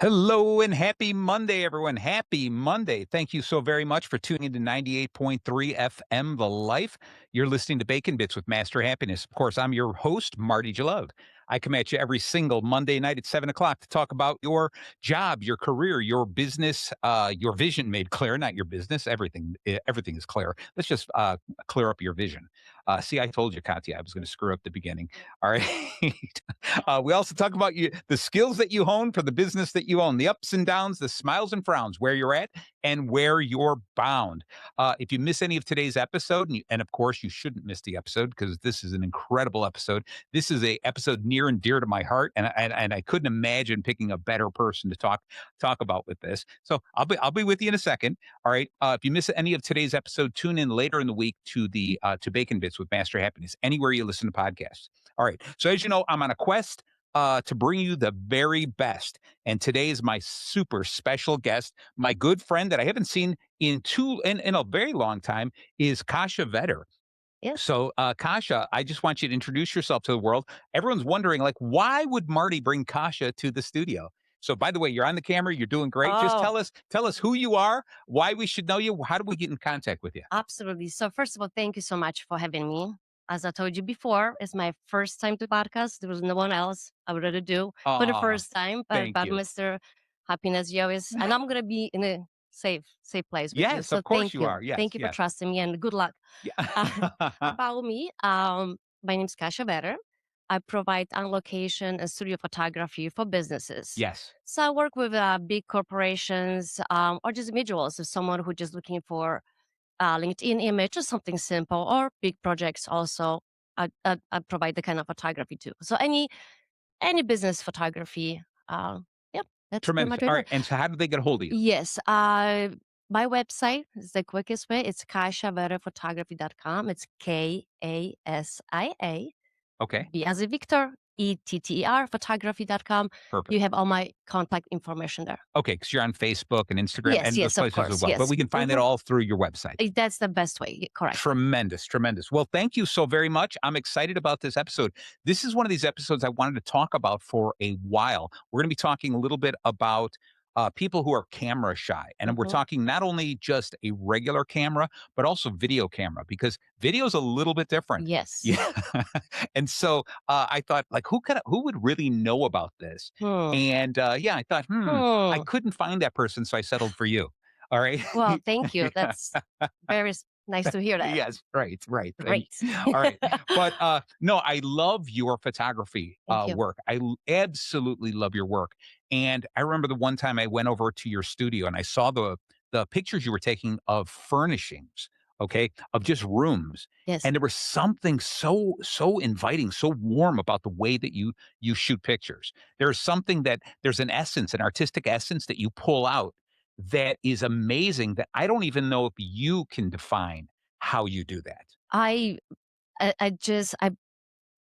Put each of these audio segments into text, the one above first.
Hello and happy Monday, everyone. Happy Monday. Thank you so very much for tuning into 98.3 FM The Life. You're listening to Bacon Bits with Master Happiness. Of course, I'm your host, Marty Jalove. I come at you every single Monday night at 7 o'clock to talk about your job, your career, your business, your vision made clear, not your business. Everything is clear. Let's just clear up your vision. See, I told you, Katya, I was going to screw up the beginning. All right. We also talk about the skills that you hone for the business that you own, the ups and downs, the smiles and frowns, where you're at and where you're bound. If you miss any of today's episode, and of course you shouldn't miss the episode because this is an incredible episode. This is a episode near and dear to my heart, and I couldn't imagine picking a better person to talk about with this. So I'll be with you in a second. All right. If you miss any of today's episode, tune in later in the week to the to Bacon Bits with Master Happiness, anywhere you listen to podcasts. All right. So as you know, I'm on a quest to bring you the very best. And today is my super special guest, my good friend that I haven't seen in a very long time is Kasia Vetter. Yes. So, Kasia, I just want you to introduce yourself to the world. Everyone's wondering, like, why would Marty bring Kasia to the studio? So, by the way, you're on the camera. You're doing great. Just Oh, tell us who you are, why we should know you. How do we get in contact with you? absolutely. So first of all, thank you so much for having me. As I told you before, it's my first time to podcast. There was no one else I would rather do for the Oh, first time, thank but you. Mr. Happiness you always, and I'm gonna be in a safe place with you. Yes, So of course you are. thank Yes, you for yes. trusting me, and good luck. Yeah. About me, my name is Kasia Vetter. I provide on location and studio photography for businesses. Yes. So I work with big corporations or just individuals, so someone who just looking for LinkedIn image or something simple or big projects also. I provide the kind of photography too. So any business photography. Yep, that's pretty Tremendous. much what All I do. right. And so how do they get a hold of you? Yes, my website is the quickest way. It's kasiavetterphotography.com. It's KASIA Okay. V as in Victor, ETTER, photography.com. You Perfect. have all my contact information there. Okay. Because you're on Facebook and Instagram Yes, and those yes, of places as course. well. But Yes. we can find that Mhm. all through your website. That's the best way. Correct. Tremendous, tremendous. Well, thank you so very much. I'm excited about this episode. This is one of these episodes I wanted to talk about for a while. We're going to be talking a little bit about people who are camera shy. And we're Mhm. talking not only just a regular camera, but also video camera, because video is a little bit different. Yes. Yeah. And so I thought, like, who would really know about this? Hmm. And yeah, I thought, I Hmm. couldn't find that person. So I settled for you. All right. Well, thank you. That's very nice to hear that. Yes, right, right. Thank Great. All right. But no, I love your photography Thank you. work. Absolutely love your work. And I remember the one time I went over to your studio and I saw the pictures you were taking of furnishings, okay, of just rooms. Yes. And there was something so inviting, so warm about the way that you shoot pictures. There's an essence, an artistic essence that you pull out that is amazing that I don't even know if you can define how you do that. I I just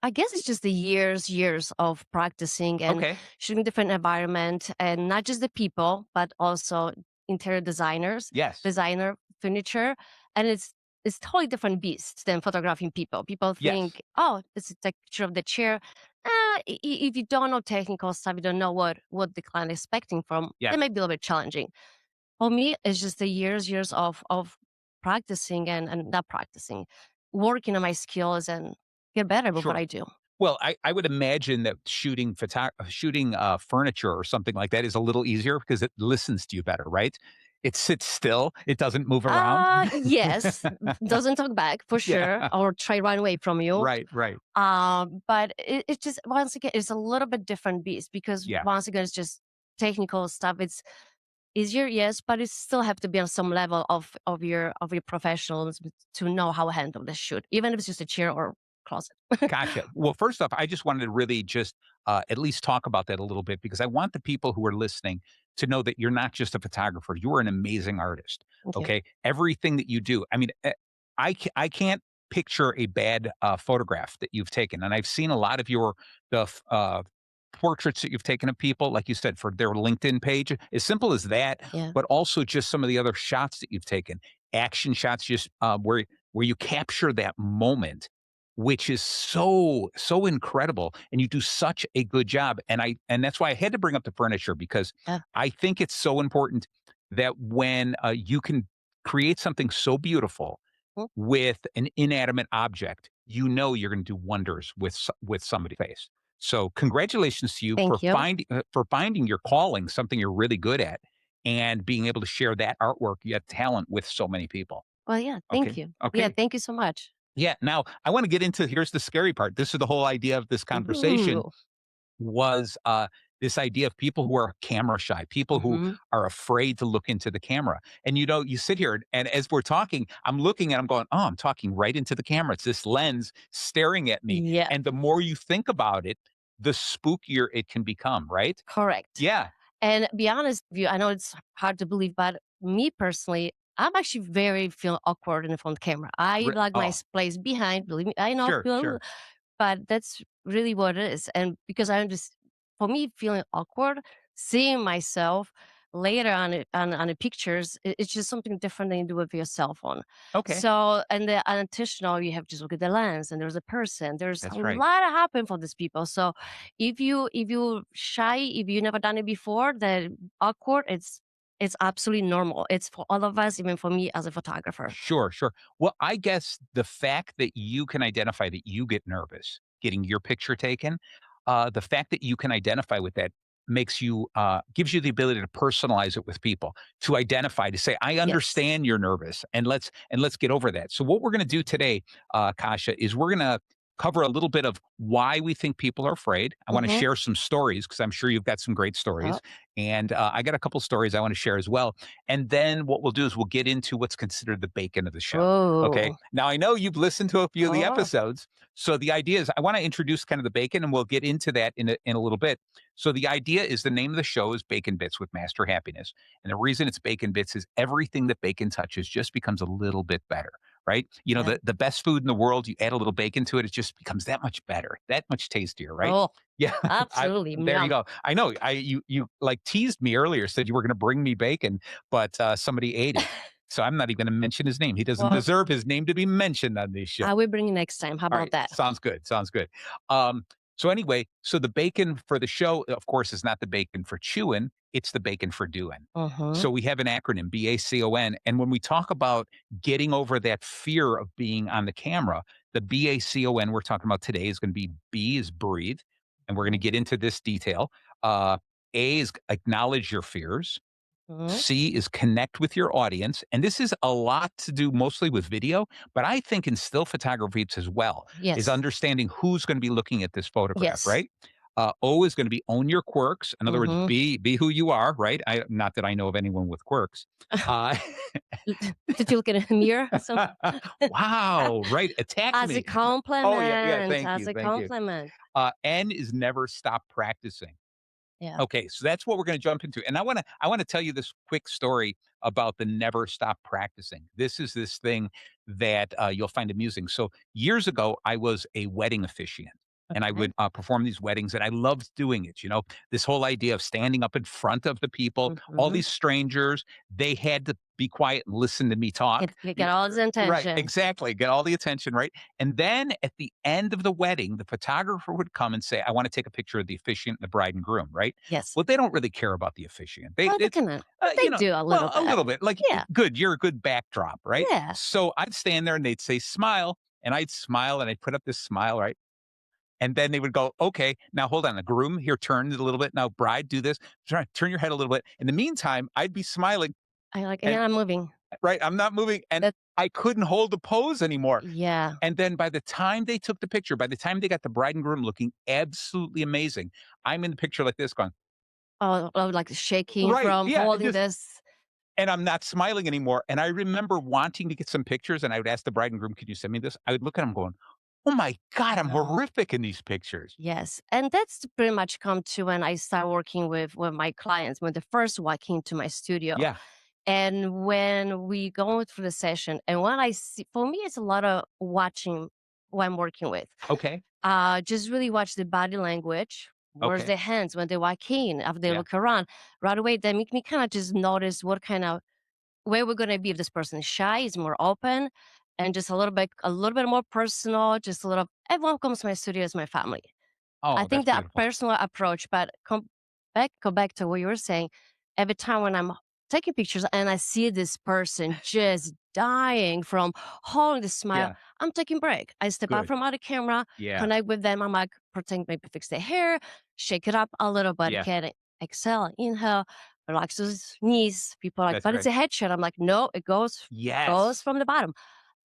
I guess it's just the years of practicing and Okay. shooting different environment and not just the people, but also interior designers, Yes. designer furniture. And it's totally different beast than photographing people. People Yes. think, oh, it's a picture of the chair. If you don't know technical stuff, you don't know what the client is expecting from, it Yes. might be a little bit challenging. For me, it's just the years of practicing and not practicing, working on my skills and get better with what Sure. I do. Well, I would imagine that shooting furniture or something like that is a little easier because it listens to you better, right? It sits still. It doesn't move around. Yes, doesn't talk back for sure, Yeah. or try run away from you. Right. Right. But it's just once again, it's a little bit different beast because Yeah. once again, it's just technical stuff. It's easier, yes, but it still have to be on some level of your professionalism to know how to handle the shoot, even if it's just a chair or closet. Gotcha. Well, first off, I just wanted to really just at least talk about that a little bit because I want the people who are listening to know that you're not just a photographer, you're an amazing artist. Thank you. Okay. Everything that you do. I mean, I can't picture a bad photograph that you've taken. And I've seen a lot of portraits that you've taken of people, like you said, for their LinkedIn page, as simple as that, Yeah. but also just some of the other shots that you've taken, action shots, just where you capture that moment which is so incredible, and you do such a good job. And that's why I had to bring up the furniture, because Yeah. I think it's so important that when you can create something so beautiful Mm. with an inanimate object, you know you're going to do wonders with with somebody's face. So congratulations to you Thank you. for finding your calling, something you're really good at, and being able to share that artwork, you have talent, with so many people. Well, yeah, thank Okay. you. Yeah, Okay. thank you so much. Yeah. Now I want to get into, here's the scary part. This is the whole idea of this conversation, Ooh. was this idea of people who are camera shy, people who Mhm. are afraid to look into the camera. And you sit here, and as we're talking, I'm looking and I'm going, oh, I'm talking right into the camera. It's this lens staring at me. Yeah, And the more you think about it, the spookier it can become, right? correct. Yeah. And be honest with you, I know it's hard to believe, but me personally, I'm actually very feel awkward in front of the camera. I like my Oh, place behind. Believe me, I know, sure, sure. but that's really what it is. And because I just, for me, feeling awkward, seeing myself later on the pictures, it's just something different than you do with your cell phone. Okay. So, and the unintentional, you have to look at the lens, and there's a person. There's a That's right. lot that happen for these people. So, if you shy, if you never done it before, then awkward, it's absolutely normal. It's for all of us, even for me as a photographer. Sure, sure. Well, I guess the fact that you can identify that you get nervous getting your picture taken, the fact that you can identify with that makes you gives you the ability to personalize it with people, to identify, to say, I Yes. understand you're nervous, and let's get over that. So what we're going to do today, Kasha, is we're going to cover a little bit of why we think people are afraid. I want to Mm-hmm. share some stories, because I'm sure you've got some great Oh. stories, and I got a couple stories I want to share as well. And then what we'll do is we'll get into what's considered the bacon of the show. Okay. Oh. Now I know you've listened to a few of the Oh. episodes. So the idea is I want to introduce kind of the bacon, and we'll get into that in a little bit. So the idea is, the name of the show is Bacon Bits with Master Happiness. And the reason it's Bacon Bits is everything that bacon touches just becomes a little bit better, right? You know, Yeah. the best food in the world, you add a little bacon to it, it just becomes that much better, that much tastier, right? Oh, Yeah. I absolutely. There you Yum. go. I know. You like teased me earlier, said you were going to bring me bacon, but somebody ate it. So I'm not even going to mention his name. He doesn't Well, deserve his name to be mentioned on this show. I will bring you next time. How All about right, that? sounds good. Sounds good. So anyway, so the bacon for the show, of course, is not the bacon for chewing; it's the bacon for doing. Mhm. So we have an acronym, BACON, and when we talk about getting over that fear of being on the camera, the BACON we're talking about today is going to be: B is breathe, and we're going to get into this detail. Uh, A is acknowledge your fears. Mhm. C is connect with your audience. And this is a lot to do mostly with video, but I think in still photography it's as well, is Yes. understanding who's going to be looking at this photograph, Yes. right? O is going to be own your quirks. In other words, Mhm. be who you are, right? Not that I know of anyone with quirks. Uh, Did you look in a mirror? So wow, right? Attack as a me. Oh yeah, yeah. compliment, Thank as you, a thank you. compliment. N is never stop practicing. Yeah. Okay, so that's what we're going to jump into. And I want to tell you this quick story about the never stop practicing. This is this thing that you'll find amusing. So years ago, I was a wedding officiant. And I Okay. would perform these weddings, and I loved doing it. You know, this whole idea of standing up in front of the people, all Mhm. these strangers, they had to be quiet and listen to me talk. Get all his Right, attention. exactly. Get all the attention, right? And then at the end of the wedding, the photographer would come and say, I want to take a picture of the officiant and the bride and groom, right? Yes. Well, they don't really care about the officiant. Well, they It's, can, but they do a little well, a bit. little bit like, Yeah. good, you're a good backdrop, right? Yeah. So I'd stand there and they'd say, smile. And I'd smile and I'd put up this smile, right? And then they would go, okay, now hold on. The groom here, turn it a little bit. Now, bride, do this. Turn your head a little bit. In the meantime, I'd be smiling, I like, and yeah, I'm moving. right, I'm not moving, and That I couldn't hold the pose anymore. yeah. And then by the time they took the picture, by the time they got the bride and groom looking absolutely amazing, I'm in the picture like this going, Oh, like shaking right, from yeah, holding this. and I'm not smiling anymore. And I remember wanting to get some pictures, and I would ask the bride and groom, "Can you send me this?" I would look at them going, "Oh my God, I'm No. horrific in these pictures." Yes, and that's pretty much come to when I start working with my clients, when the first one came to my studio. Yeah. And when we go through the session, and when I see, for me, it's a lot of watching who I'm working with. Okay. Just really watch the body language. Where's Okay. the hands when they walk in, after they Yeah. look around. Right away, they make me kind of just notice what kind of where we're gonna be. If this person is shy, is more open. and just a little bit more personal, just a little everyone comes to my studio as my family. I Oh, think that's that beautiful. personal approach, but go back to what you were saying. Every time when I'm taking pictures and I see this person just dying from holding the smile, Yeah, I'm taking break. I step out good. from out the camera, Yeah, connect with them. I'm like, pretend maybe fix their hair, shake it up a little bit, yeah, can exhale, inhale, relax those knees. People are like, that's but it's right. a headshot. I'm like, no, it goes Yes. from the bottom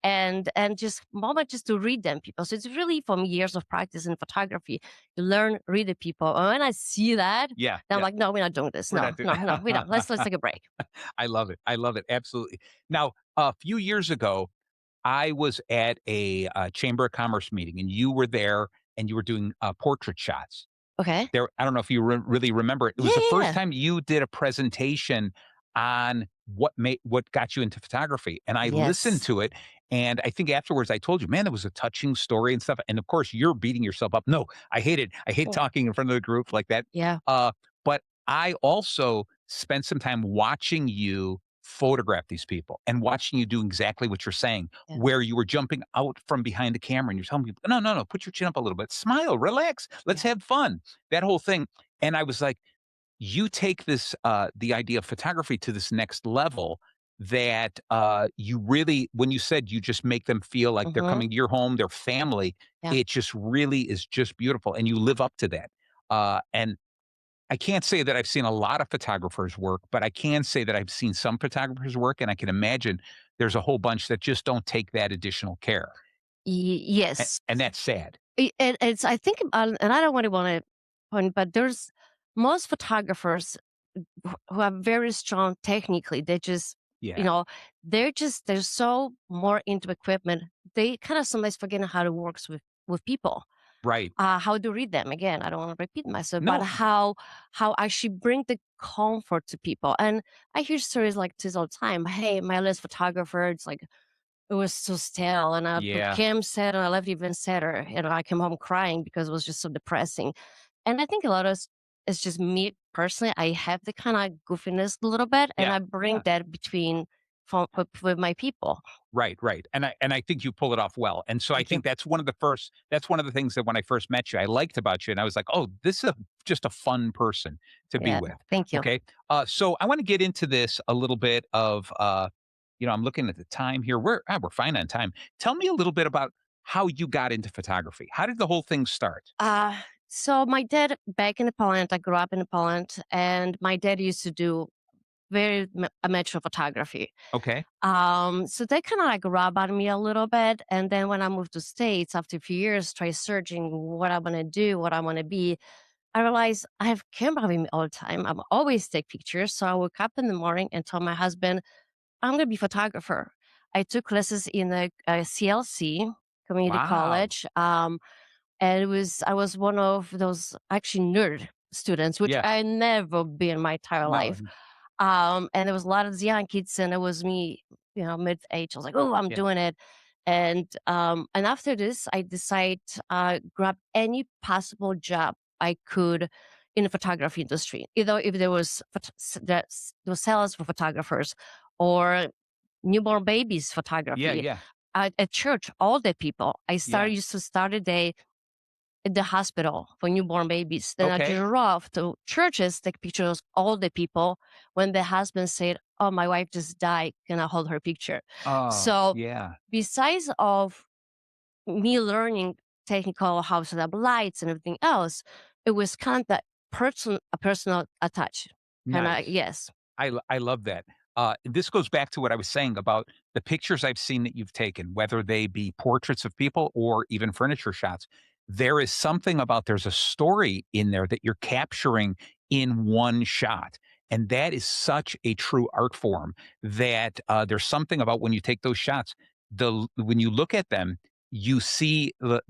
and just moment just to read them people. So it's really from years of practice in photography. You learn, read the people. And when I see that, Yeah, then I'm yeah. like, no, we're not doing this. We're No, not doing no, no, we don't. Let's take a break. I love it. I love it. Absolutely. Now, a few years ago, I was at a, Chamber of Commerce meeting, and you were there, and you were doing, portrait shots. Okay. There I don't know if you really remember it. It Yeah, was the yeah, first yeah. time you did a presentation on what got you into photography, and I listened Yes. to it, and I think afterwards I told you, "Man, that was a touching story and stuff," and of course, you're beating yourself up. No, I hate it. I hate Oh, talking in front of the group like that. yeah. But I also spent some time watching you photograph these people and watching you do exactly what you're saying, Yeah. where you were jumping out from behind the camera and you're telling people, "No, no, no, put your chin up a little bit. Smile, relax. Let's Yeah. have fun." That whole thing. And I was like, you take this, the idea of photography to this next level that, you really when you said you just make them feel like they're Mm-hmm. coming to your home, their family, Yeah. it just really is just beautiful, and you live up to that. And I can't say that I've seen a lot of photographers work, but I can say that I've seen some photographers work, and I can imagine there's a whole bunch that just don't take that additional care, Yes. and that's sad. It's I think, and I don't want to point, but there's most photographers who are very strong technically. They just, you Yeah, know, they're so more into equipment. They kind of sometimes forget how to works with people. right. How to read them again. I don't want to repeat myself, but No, how actually bring the comfort to people. And I hear stories like this all the time. Hey, my last photographer, it's like it was so stale, and the yeah, cam said, and I left even sadder. And I came home crying because it was just so depressing. And I think a lot of it's just me personally. I have the kind of goofiness a little bit, and yeah, I bring yeah. that between with my people. Right, right, and I think you pull it off well, and so I Thank you. think that's one of the things that when I first met you, I liked about you, and I was like, "Oh, this is just a fun person to be Yeah, with." thank you. Okay, so I wanna get into this a little bit of, I'm looking at the time here, we're fine on time. Tell me a little bit about how you got into photography. How did the whole thing start? So my dad back in Poland, I grew up in Poland, and my dad used to do very amateur photography. Okay, So they kind of like rub on me a little bit. And then when I moved to States after a few years, try searching what I want to do, what I want to be, I realized I have camera with me all the time. I'm always take pictures. So I woke up in the morning and told my husband, I'm going to be a photographer. I took classes in a CLC, community wow, college. And I was one of those actually nerd students, which yeah, I never been in my entire no, life. And there was a lot of young kids, and it was me, mid-age. I was like, "Oh, I'm yeah, doing it." And after this, I decide grab any possible job I could in the photography industry. Either if there was there was sales for photographers or newborn babies yeah, photography. yeah, At church, all the people. I yeah, started used to start a day at the hospital for newborn babies. Then I okay, drove to churches, take pictures of all the people. When the husband said, "Oh, my wife just died. Can I hold her picture?" oh, So yeah, besides of me learning technical how to set up lights and everything else, it was kind of that a personal touch. Kind of nice. yes. I love that. This goes back to what I was saying about the pictures I've seen that you've taken, whether they be portraits of people or even furniture shots. There is something about there's a story in there that you're capturing in one shot. And that is such a true art form that there's something about when you take those shots, when you look at them, you see the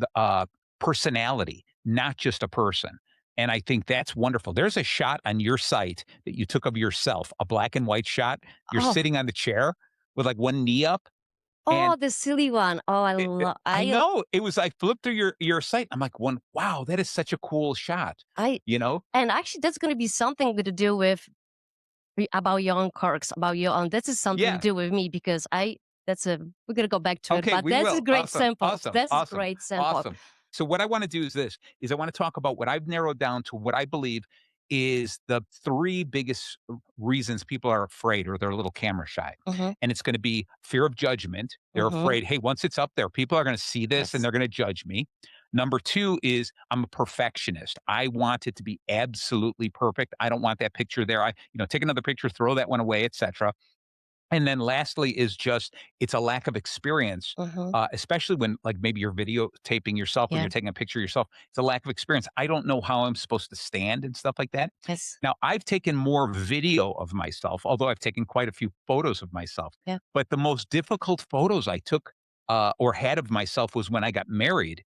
personality, not just a person. And I think that's wonderful. There's a shot on your site that you took of yourself, a black and white shot. You're Oh, sitting on the chair with like one knee up. oh, And the silly one. Oh, I know it was, I flipped through your site. I'm like, wow, that is such a cool shot, I, you know? and actually, that's going to be something to do with about your own quirks, about your own. This is something to Yeah. do with me because we're gonna go back to it, Okay, but we that's a will. great Awesome, sample. awesome, That's a awesome, great sample. awesome. So what I want to do is this, is I want to talk about what I've narrowed down to what I believe is the three biggest reasons people are afraid or they're a little camera shy. Mhm, And it's going to be fear of judgment. They're mhm. afraid, hey, once it's up there, people are going to see this and Yes. they're going to judge me. Number two is I'm a perfectionist. I want it to be absolutely perfect. I don't want that picture there. Take another picture, throw that one away, etc. And then lastly is just it's a lack of experience, Mhm. especially when like maybe you're videotaping yourself or Yeah. you're taking a picture of yourself. It's a lack of experience. I don't know how I'm supposed to stand and stuff like that. Yes. Now, I've taken more video of myself, although I've taken quite a few photos of myself. Yeah. But the most difficult photos I took or had of myself was when I got married.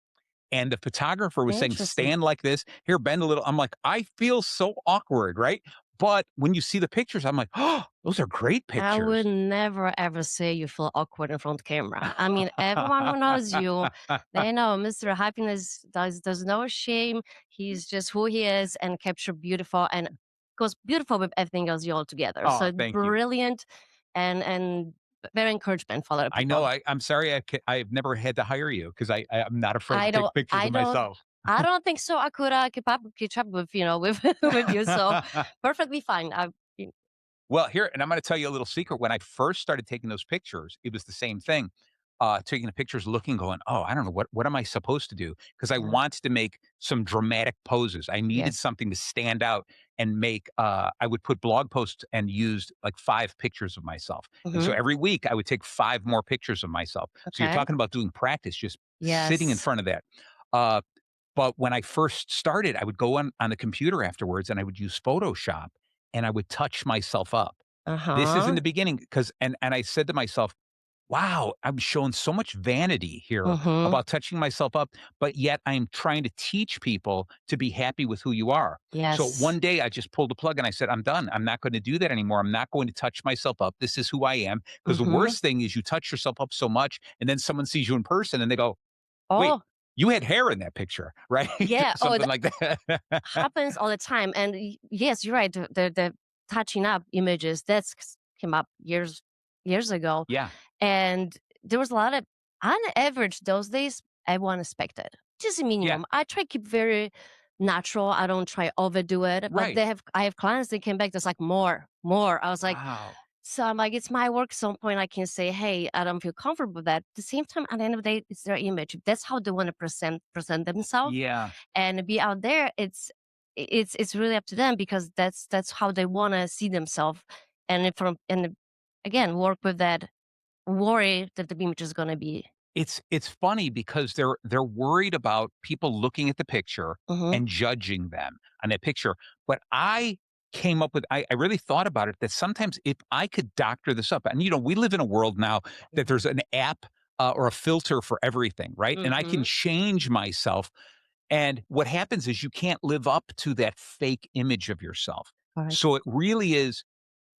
And the photographer was saying, Interesting. stand like this, here, bend a little. I'm like, I feel so awkward, right? But when you see the pictures, I'm like, oh, those are great I would pictures. never ever say you feel awkward in front of camera. I mean, everyone who knows you, they know Mr. Happiness does no shame. He's just who he is and capture beautiful and goes beautiful with everything else you all together. So Oh, it's thank you. brilliant and very encouragement for a lot of I know. people. I'm sorry. I've never had to hire you because I'm not afraid to I take don't pictures I of don't myself. I don't think so. I could keep up with with with you. So perfectly fine. Well, here, and I'm going to tell you a little secret. When I first started taking those pictures, it was the same thing. Taking the pictures, looking, going, oh, I don't know what am I supposed to do? Because I Yeah. wanted to make some dramatic poses. I needed Yes. something to stand out and make. I would put blog posts and used like 5 pictures of myself, and so Hmm. every week I would take 5 more pictures of myself. So you're Okay. talking about doing practice, just sitting in Yes. front of that. Uh, but when I first started, I would go on the computer afterwards and I would use Photoshop and I would touch myself up. This is in Uh-huh. the beginning because and I said to myself, "Wow, I'm showing so much vanity here Mhm. about touching myself up, but yet I'm trying to teach people to be happy with who you are." So Yes. one day I just pulled the plug and I said, "I'm done. I'm not going to do that anymore. I'm not going to touch myself up. This is who I am." Because the Mhm. worst thing is you touch yourself up so much and then someone sees you in person and they go, "Wait, Oh, you had hair in that picture," right? yeah. Oh, Something that like that. happens all the time. And yes, you're right. The touching up images came up years ago, Yeah. and there was a lot of on average those days everyone expected just a Yeah. minimum. I try to keep very natural. I don't try overdo it. But Right. I have clients that came back that's like more, more. I was like, Wow. so I'm like, it's my work. Some point I can say, hey, I don't feel comfortable with that. At the same time, at the end of the day, it's their image. If that's how they want to present themselves Yeah. and be out there, it's really up to them because that's how they want to see themselves. And if from and again, work with that worry that the image is going to be. It's funny because they're worried about people looking at the picture Hmm. and judging them on that picture, but I came up with I really thought about it that sometimes if I could doctor this up and, we live in a world now that there's an app, or a filter for everything, right? And I can Hmm. change myself, and what happens is you can't live up to that fake image of yourself. Correct. So it really is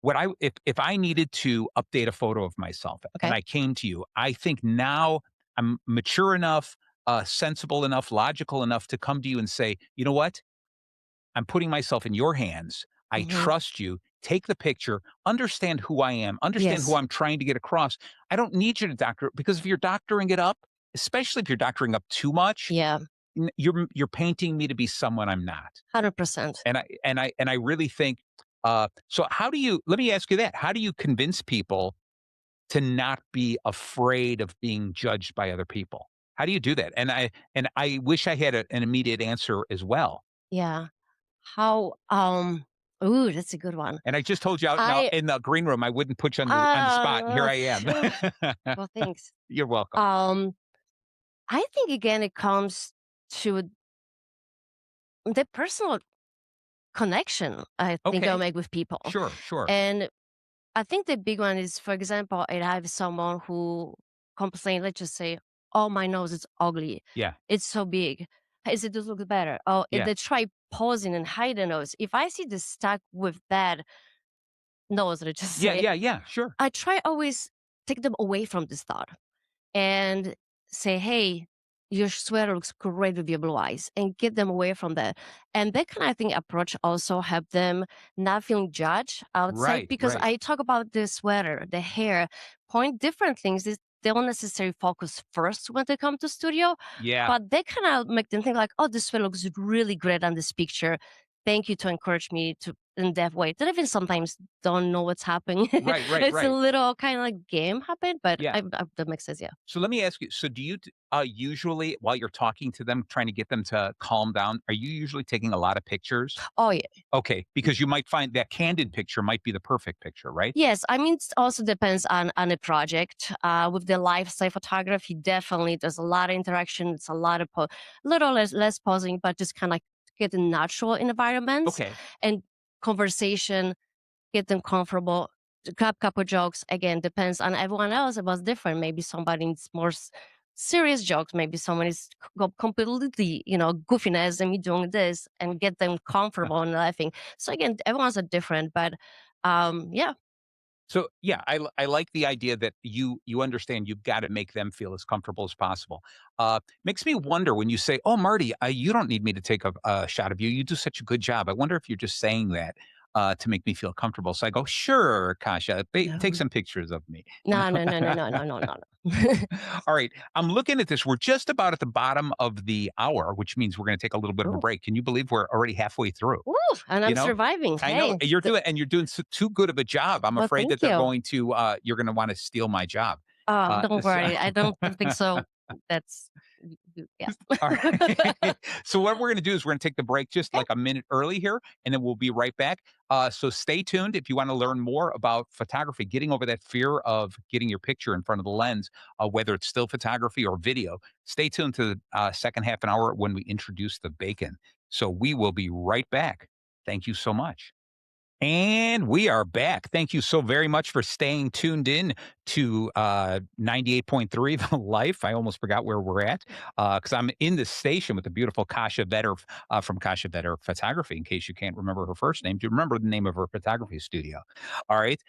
what I if I needed to update a photo of myself and Okay. I came to you, I think now I'm mature enough, sensible enough, logical enough to come to you and say, "You know what? I'm putting myself in your hands. I Hmm. trust you. Take the picture, understand who I am, understand who Yes. I'm trying to get across. I don't need you to doctor it because if you're doctoring it up, especially if you're doctoring up too much, Yeah. you're painting me to be someone I'm not." 100%. And I really think, so how do you let me ask you that. How do you convince people to not be afraid of being judged by other people? How do you do that? And I wish I had an immediate answer as well. Yeah. How? Ooh, that's a good one. And I just told you out now I in the green room, I wouldn't put you on the spot, and here I am. phew. Well, thanks. You're welcome. Um, I think again it comes to the personal connection I think I'll Okay. make with people. Sure, sure. And I think the big one is, for example, I have someone who complain, let's just say, oh, my nose is ugly. Yeah, It's so big. Is it does look better? Oh, yeah. they try posing and hide the nose. If I see the stuck with bad nose, let's just Yeah, say, yeah, yeah, sure. I try always take them away from this thought and say, hey, your sweater looks great with your blue eyes and get them away from that. And that kind of thing approach also help them not feeling judged outside Right, because right. I talk about the sweater, the hair, point different things. They don't necessarily focus first when they come to studio, Yeah. but they kind of make them think like, oh, this sweater looks really great on this picture. Thank you to encourage me to in that way. That even sometimes don't know what's happening. Right, right, It's a right. little kind of like game happen, but Yeah. that makes sense. Yeah. So let me ask you, so do you usually while you're talking to them, trying to get them to calm down, are you usually taking a lot of pictures? Oh yeah. Okay, because you might find that candid picture might be the perfect picture, right? Yes, I mean, it also depends on the project. With the lifestyle photography, definitely there's a lot of interaction. It's a lot of little less posing, but just kind of get in natural environments Okay. and conversation, get them comfortable. To couple jokes again depends on everyone else. It was different. Maybe somebody needs more serious jokes. Maybe someone is completely goofiness and me doing this and get them comfortable and laughing. So again, everyone's a different, but yeah. So yeah, I like the idea that you understand you've got to make them feel as comfortable as possible. Makes me wonder when you say, "Oh, Marty, you don't need me to take a shot of you. You do such a good job." I wonder if you're just saying that to make me feel comfortable. So I go, "Sure, Kasia, take No, some pictures of me." no, no, no, no, no, no, no, no. No. All right, I'm looking at this. We're just about at the bottom of the hour, which means we're going to take a little bit of a Ooh, break. Can you believe we're already halfway through? ooh, and You I'm know, surviving. I know Hey, you're doing too good of a job. I'm well, afraid that thank they're you. going to you're going to want to steal my job. Don't So, worry. I don't think so. That's yeah. all right. So what we're going to do is we're going to take the break just Okay. like a minute early here, and then we'll be right back. So stay tuned if you want to learn more about photography, getting over that fear of getting your picture in front of the lens, whether it's still photography or video. Stay tuned to the second half an hour when we introduce the bacon. So we will be right back. Thank you so much. And we are back. Thank you so very much for staying tuned in to 98.3 The Life. I almost forgot where we're at because I'm in the station with the beautiful Kasia Vetter from Kasia Vetter Photography. In case you can't remember her first name, do you remember the name of her photography studio? All right.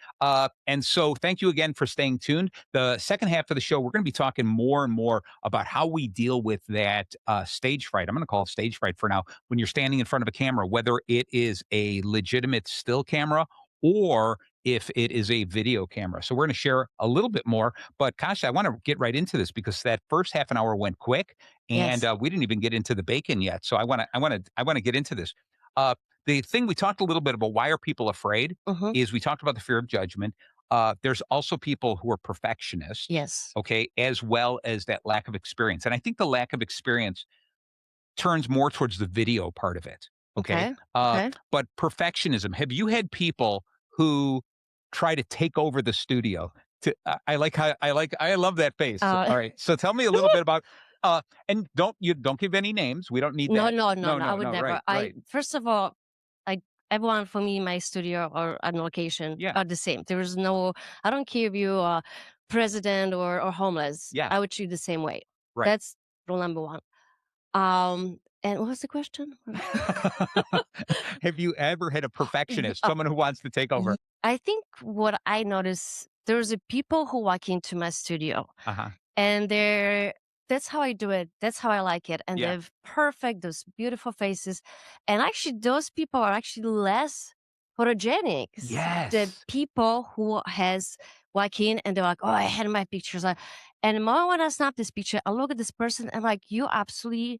And so thank you again for staying tuned. The second half of the show, we're going to be talking more and more about how we deal with that stage fright. I'm going to call it stage fright for now. When you're standing in front of a camera, whether it is a legitimate still camera or if it is a video camera. So we're going to share a little bit more. But Kasha, I want to get right into this because that first half an hour went quick, and Yes. we didn't even get into the bacon yet. So I want to get into this. The thing we talked a little bit about why are people afraid Mm-hmm. is we talked about the fear of judgment. There's also people who are perfectionists, Yes. okay, as well as that lack of experience. And I think the lack of experience turns more towards the video part of it, okay? Okay. Okay. But perfectionism, have you had people who try to take over the studio to I love that face. Uh, All right. So tell me a little bit about and don't give any names. We don't need no, that. no, no, No, no. I no, would no. never. Right, right. First of all, I everyone for me, my studio or on location Yeah. are the same. There is no. I don't care if you are president or homeless. Yeah. I would treat the same way. Right. That's rule number one. And what was the question? Have you ever had a perfectionist, Oh, someone who wants to take over? I think what I notice there's a people who walk into my studio Uh-huh. and that's how I do it. That's how I like it. And Yeah. they're perfect, those beautiful faces. And actually, those people are actually less photogenic. The Yes. people who has walk in and they're like, oh, I had my pictures. And the moment when I snap this picture, I look at this person and like, you absolutely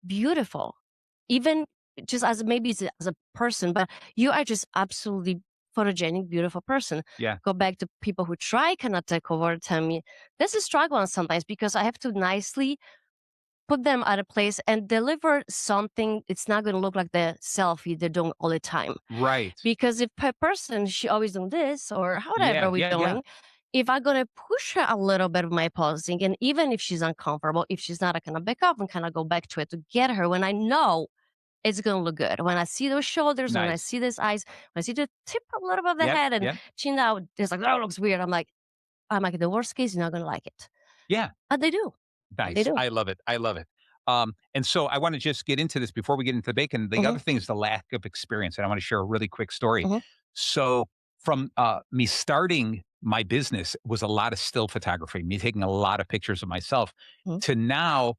beautiful. Even just as maybe as a person, but you are just absolutely photogenic, beautiful person. Yeah. Go back to people who try cannot take over, tell me this is struggling sometimes because I have to nicely put them at a place and deliver something. It's not going to look like the selfie they're doing all the time. Right. Because if per person she always doing this or Yeah. whatever we're Yeah. Yeah. doing, if I'm gonna push her a little bit of my posing, and even if she's uncomfortable, if she's not, I kind of back up and kind of go back to it to get her when I know it's gonna look good. When I see those shoulders, when I Nice. see this eyes, when I see the tip a little bit of the Yep. head and Yep. chin out, it's like that looks weird. I'm like, the worst case, you're not gonna like it. Yeah. But they do. They Nice. do. I love it. I love it. And so I want to just get into this before we get into the bacon. The Hmm. other thing is the lack of experience. And I want to share a really quick story. Hmm. So from me starting my business was a lot of still photography, me taking a lot of pictures of myself Hmm. to now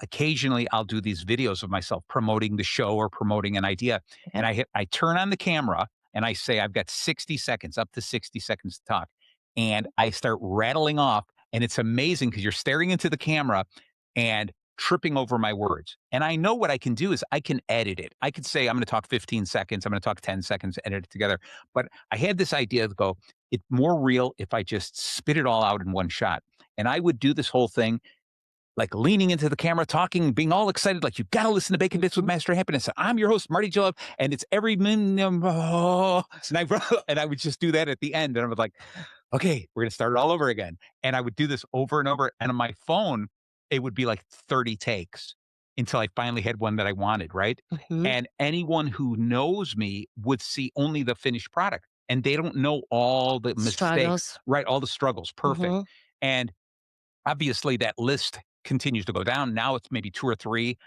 occasionally I'll do these videos of myself promoting the show or promoting an idea, Yeah. and I turn on the camera and I say I've got 60 seconds, up to 60 seconds to talk, and I start rattling off, and it's amazing because you're staring into the camera and tripping over my words. And I know what I can do is I can edit it. I could say I'm going to talk 15 seconds, I'm going to talk 10 seconds, edit it together. But I had this idea to go, it's more real if I just spit it all out in one shot. And I would do this whole thing like leaning into the camera, talking, being all excited, like you got to listen to Bacon Bits with Mhm. Master Happiness. I'm your host, Marty Jalove, and it's every minute. And and I would just do that at the end, and I was like, okay, we're gonna start it all over again. And I would do this over and over. And on my phone, it would be like 30 takes until I finally had one that I wanted, right? Mhm. And anyone who knows me would see only the finished product, and they don't know all the mistakes, Struggles. right? All the struggles. Perfect. Mhm. And obviously, that list continues to go down. Now it's maybe 2 or 3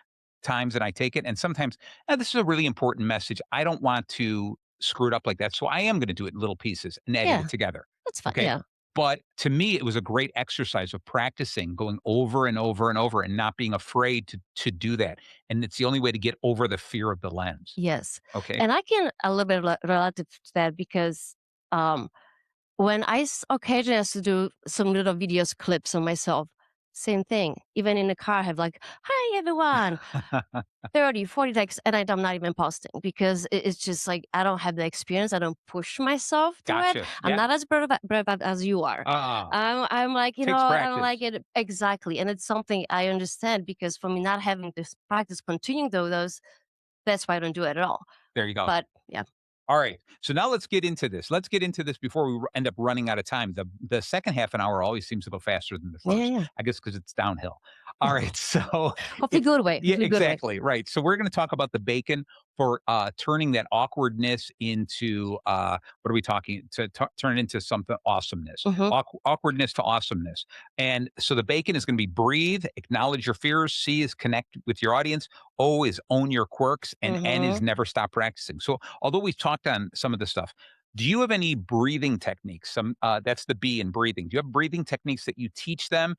times that I take it, and sometimes, this is a really important message. I don't want to screw it up like that, so I am gonna do it in little pieces and edit Yeah, it together, that's fine. okay? Yeah. But to me, it was a great exercise of practicing, going over and over and over and not being afraid to do that, and it's the only way to get over the fear of the lens, Yes. okay? And I can a little bit relative to that because um, when occasionally has to do some little videos clips on myself, same thing. Even in the car, I have like, "Hi everyone," 30, 40 takes, and I'm not even posting because it's just like I don't have the experience. I don't push myself to it. Gotcha. I'm Yeah. not as brave as you are. Ah, I'm like, takes I don't like practice. it exactly, and it's something I understand because for me not having this practice, continuing to do those, that's why I don't do it at all. There you go. But yeah, All right. So now let's get into this. Let's get into this before we end up running out of time. The second half an hour always seems to go faster than the yeah, yeah, first. yeah. I guess because it's downhill. All right. So Hopefully, if good way. yeah, Hopefully, good way. exactly. Right. So we're going to talk about the bacon for turning that awkwardness into what are we talking to turn it into something awesomeness, Hmm. awkwardness to awesomeness. And so the bacon is going to be breathe, acknowledge your fears, C is connect with your audience, O is own your quirks, and N is Hmm. never stop practicing. So although we've talked on some of this stuff, do you have any breathing techniques? Some that's the B in breathing. Do you have breathing techniques that you teach them?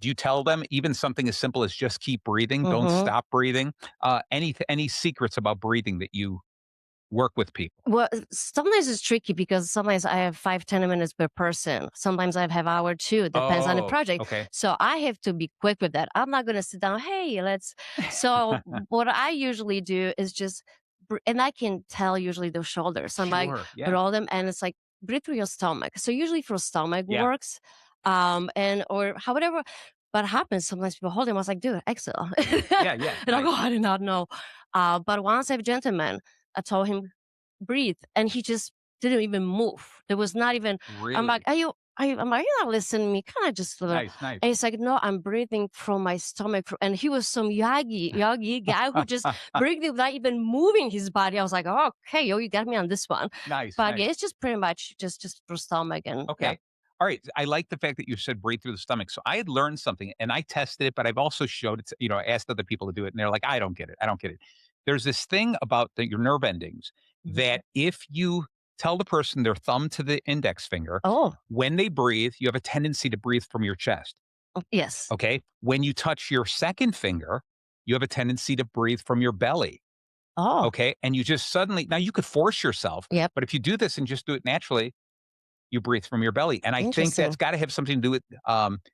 Do you tell them even something as simple as just keep breathing, don't Hmm. stop breathing? Any secrets about breathing that you work with people? Well, sometimes it's tricky because sometimes I have 5, 10 minutes per person. Sometimes I have hour too. Depends on the Oh, project. okay. So I have to be quick with that. I'm not going to sit down. Hey, let's. So what I usually do is just, and I can tell usually the shoulders. I'm like, Sure. Yeah. roll them, and it's like breathe through your stomach. So usually for stomach Yeah. works, and or however. But happens sometimes people hold them. I was like, dude, exhale, Yeah. Yeah. and I go, Nice. I did not know. But once I have a gentleman, I told him breathe, and he just didn't even move. There was not even. I'm like, Really I'm like, you're not listening to me. Kind of just little. nice. Nice. And he's like, no, I'm breathing from my stomach. And he was some yogi guy who just breathing without even moving his body. I was like, oh, okay, yo, you got me on this one. Nice. But yeah, Nice. it's just pretty much just for stomach and yeah. Okay. All right. I like the fact that you said breathe through the stomach. So I had learned something and I tested it, but I've also showed it, I asked other people to do it and they're like, I don't get it. I don't get it. There's this thing about your nerve endings Mhm. that if you tell the person their thumb to the index finger, Oh, when they breathe, you have a tendency to breathe from your chest. yes. Okay. When you touch your second finger, you have a tendency to breathe from your belly. Oh, Okay. And you just suddenly, now you could force yourself, yep. but if you do this and just do it naturally, you breathe from your belly, and I think that's Interesting. gotta have something to do with,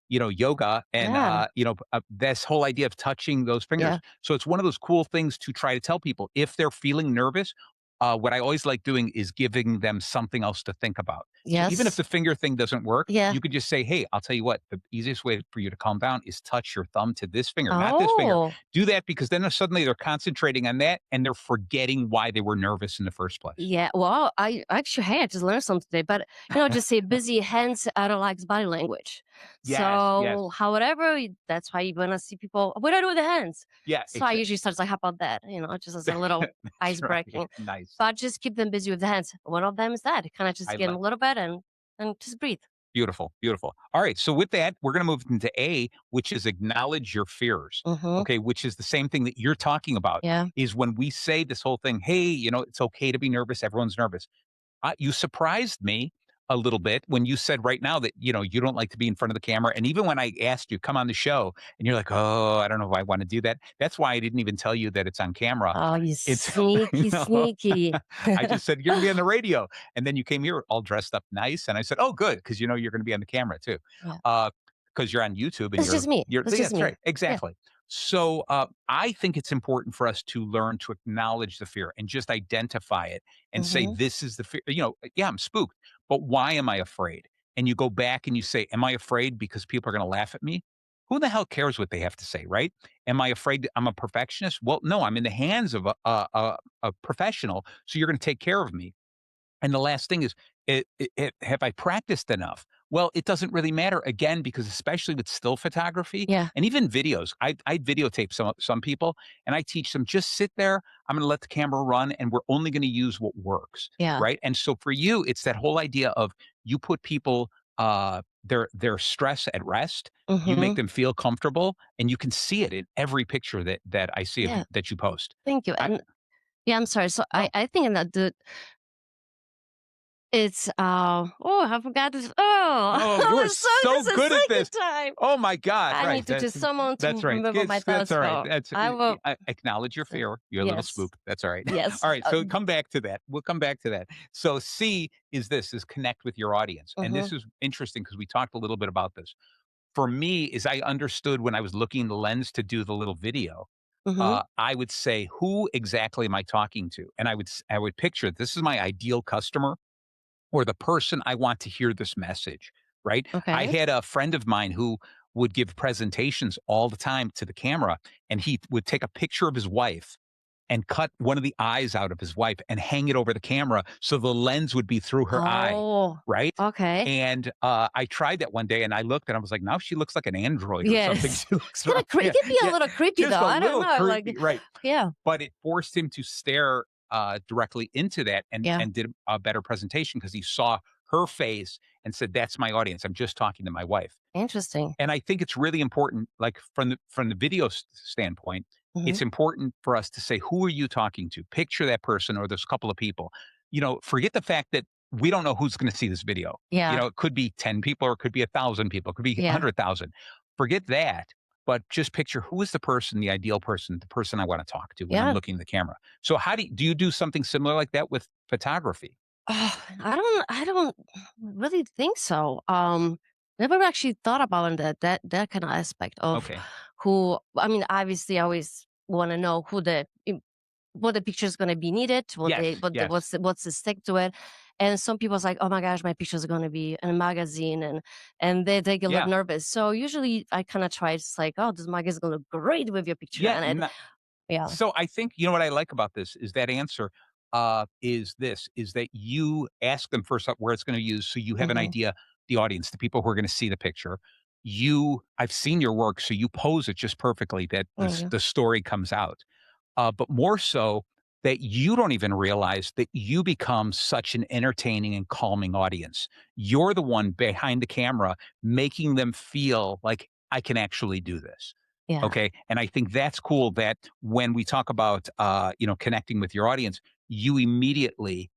yoga and, Yeah. this whole idea of touching those fingers. Yeah. So it's one of those cool things to try to tell people if they're feeling nervous, what I always like doing is giving them something else to think about. So even if Yes. the finger thing doesn't work, Yeah. you could just say, "Hey, I'll tell you what, the easiest way for you to calm down is touch your thumb to this finger, not this finger." Oh. Do that because then suddenly they're concentrating on that, and they're forgetting why they were nervous in the first place. Yeah, well, I actually, hey, I just learned something today, but just say busy hands out of like body language. Yes, yes. So, however, that's why you're gonna see people. What do I do with the hands? Yeah, So I usually start like, how about that? Just as a little That's ice right. breaking, Nice. but just keep them busy with the hands. One of them is that kind of just I get love a little bit and just breathe. beautiful, beautiful. All right, so with that, we're gonna move into A, which is acknowledge your fears. Mm-hmm. Okay, which is the same thing that you're talking about, Yeah. is when we say this whole thing, "Hey, it's okay to be nervous, everyone's nervous." You surprised me. a little bit when you said right now that, you don't like to be in front of the camera. And even when I asked you, come on the show, and you're like, oh, I don't know if I want to do that. That's why I didn't even tell you that it's on camera. Oh, you It's, you sneaky, know, sneaky. I just said, you're going to be on the radio. And then you came here all dressed up nice. And I said, oh, good. Cause you're going to be on the camera too. Yeah. Cause you're on YouTube and That's just me. you're, That's yeah, just that's me. right. Yeah. Exactly. So I think it's important for us to learn to acknowledge the fear and just identify it and say, Mhm. this is the fear. Yeah, I'm spooked, but why am I afraid? And you go back and you say, am I afraid because people are going to laugh at me? Who the hell cares what they have to say, right? Am I afraid I'm a perfectionist? Well, no, I'm in the hands of a professional. So you're going to take care of me. And the last thing is, have I practiced enough? Well, it doesn't really matter again because especially with still photography Yeah. and even videos, I videotape some people and I teach them just sit there. I'm going to let the camera run, and we're only going to use what works, Yeah. right? And so for you, it's that whole idea of you put people their stress at rest. You make Mhm. them feel comfortable, and you can see it in every picture that I see of you, Yeah. that you post. Thank you. I And yeah, I'm sorry. So I no, I think that it's, oh, I forgot this. Oh, Oh, you I are was so so this is good at second this. time. Oh my god, I right, need to choose someone that's to right. remember my That's thoughts all right. for. I will Acknowledge your so fear. You're a little yes. spooked. That's all right. Yes. All right, so come back to that. We'll come back to that. So C is connect with your audience, and this Mhm. is interesting because we talked a little bit about this. For me, is I understood when I was looking the lens to do the little video, Mhm. I would say, "Who exactly am I talking to?" And I would picture, this is my ideal customer or the person I want to hear this message, right? I Okay. had a friend of mine who would give presentations all the time to the camera, and he would take a picture of his wife and cut one of the eyes out of his wife and hang it over the camera so the lens would be through her eye, Oh, right? okay. And I tried that one day and I looked and I was like, now she looks like an android or something. Yes. She It's looks kinda wrong. it Yeah, can be a yeah, little creepy though. just a I don't little know, like creepy, right? yeah. But it forced him to stare directly into that Yeah. and did a better presentation because he saw her face and said, "That's my audience. I'm just talking to my wife." Interesting. And I think it's really important, like from the video standpoint, Mhm. it's important for us to say, "Who are you talking to?" Picture that person or those couple of people. Forget the fact that we don't know who's going to see this video. Yeah. It could be 10 people or it could be 1,000 people, it could be Yeah. 100,000. Forget that. But just picture who is the person, the ideal person, the person I want to talk to when I'm Yeah. looking at the camera. So how do you do something similar like that with photography? I don't really think so. Never actually thought about that kind of aspect of Okay. who. I mean, obviously, I always want to know what the picture is going to be needed, Yes. Yes. what's the stick to it. And some people's like, oh my gosh, my picture is going to be in a magazine, and they get a little Yeah. nervous. So usually, I kind of try. It's like, oh, this magazine is going to look great with your picture Yeah. in it. Yeah. So I think what I like about this is that answer is that you ask them first up where it's going to use so you have an Hmm. idea, the audience, the people who are going to see the picture. I've seen your work, so you pose it just perfectly that Yeah. the story comes out. But more so that you don't even realize that you become such an entertaining and calming audience. You're the one behind the camera making them feel like I can actually do this. Yeah. Okay. And I think that's cool that when we talk about, connecting with your audience, you immediately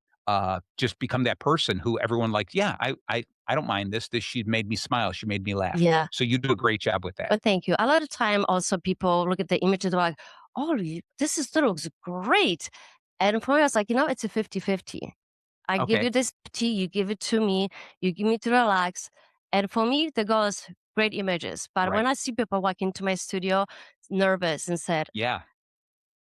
just become that person who everyone like, yeah, I don't mind this. She made me smile. She made me laugh. Yeah. So you do a great job with that. But thank you. A lot of time also people look at the images, they're like, "Oh, this looks great." And for me, I was like, it's a 50-50. I give Okay. you this tea, you give it to me, you give me to relax. And for me, the goal is great images. But when Right. I see people walk into my studio nervous and sad, Yeah.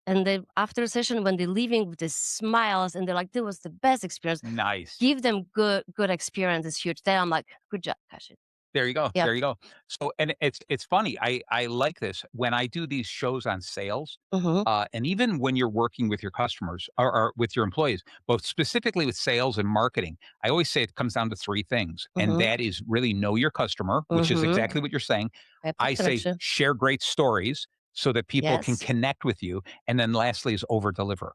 and then after a session, when they're leaving with these smiles and they're like, "This was the best experience," Nice. give them good experience is huge. Then I'm like, "Good job, Kasia." There you go, Yeah. there you go. So and it's funny, I like this. When I do these shows on sales, Mm-hmm. and even when you're working with your customers or with your employees, both specifically with sales and marketing, I always say it comes down to 3 things, and Mm-hmm. that is really know your customer, which is Mm-hmm. exactly what you're saying. Epic I say connection. share great stories so that people can Yes. connect with you, and then lastly is over deliver.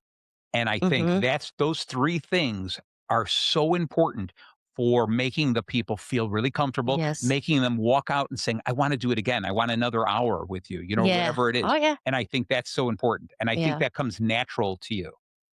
And I think Mhm. those 3 things are so important for making the people feel really comfortable, Yes. making them walk out and saying, "I wanna do it again. I want another hour with you," Yeah. whatever it is. Oh, yeah. And I think that's so important, and I think Yeah. that comes natural to you.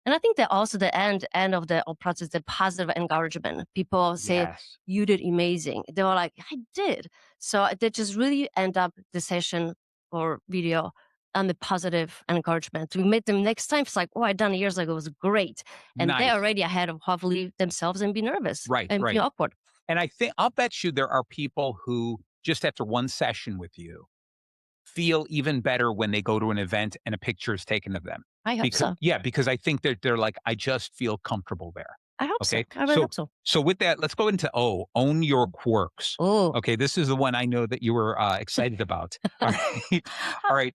And I think that also the end of the whole process, the positive encouragement. People say, Yes. "You did amazing." They were like, "I did." So they just really end up the session or video on the positive encouragement. We meet them next time. It's like, "Oh, I done it years ago. It was great," and they're Nice. already ahead of hopefully themselves and be nervous Right, and be right. awkward. And I think I'll bet you there are people who just after one session with you feel even better when they go to an event and a picture is taken of them. I hope Because so. yeah, because I think they're like, I just feel comfortable there. I hope so. Okay. I really So hope so. so with that, let's go into own your quirks. Oh. Okay, this is the one I know that you were excited about. All right. All right.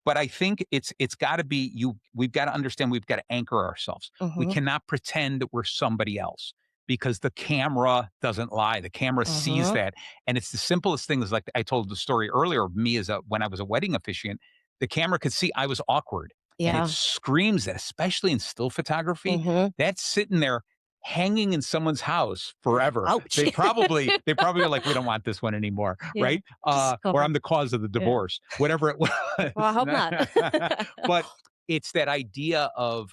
But I think it's gotta be we've got to understand we've got to anchor ourselves. We Mhm. cannot pretend that we're somebody else because the camera doesn't lie. The camera sees Mhm. that. And it's the simplest things like I told the story earlier of me as a when I was a wedding officiant, the camera could see I was awkward. And it Yeah. screams that, especially in still photography, Mhm. that's sitting there hanging in someone's house forever. Ouch. They probably are like, we don't want this one anymore, Yeah. right? Just Or cover. I'm the cause of the Yeah. divorce, whatever it Well, I was. hope not. But it's that idea of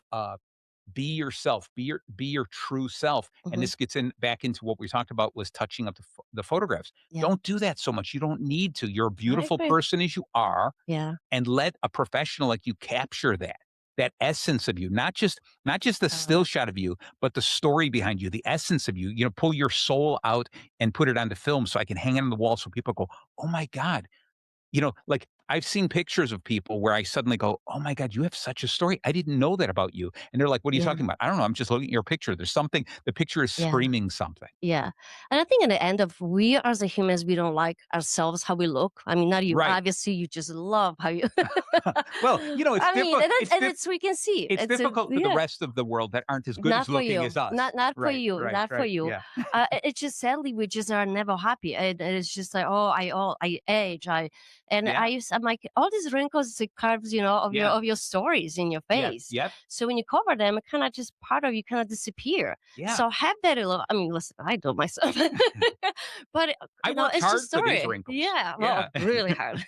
be yourself, be your true self. And Mhm. this gets in back into what we talked about was touching up the photographs. Yeah. Don't do that so much. You don't need to. You're a I beautiful agree. person as you are, Yeah. and let a professional like you capture that essence of you, not just the still Uh, shot of you, but the story behind you, the essence of you. Pull your soul out and put it onto film so I can hang it on the wall so people go, "Oh my god." Like I've seen pictures of people where I suddenly go, "Oh my god, you have such a story. I didn't know that about you." And they're like, "What are you yeah. talking about?" I don't know. I'm just looking at your picture. There's something the picture is Yeah. screaming something. Yeah. And I think in the end of we as a humans, we don't like ourselves how we look. I mean, not you. Right. Obviously, you just love how you Well, it's I mean, difficult. and it's we can see. It's It's a difficult for the yeah. rest of the world that aren't as good Not as for looking you. as us. Not for Right, you. right, Not for right. you. Yeah. It's just sadly we just are never happy. And it's just like I age. Yeah. I'm like all these wrinkles, it carves, Yeah. of your stories in your Yep. face. Yep. So when you cover them, it kind of just part of you kind of disappear. Yeah. So have that. I mean, listen, I do it myself, but I worked it's just hard for these story. wrinkles. Yeah. Well, Yeah. really hard.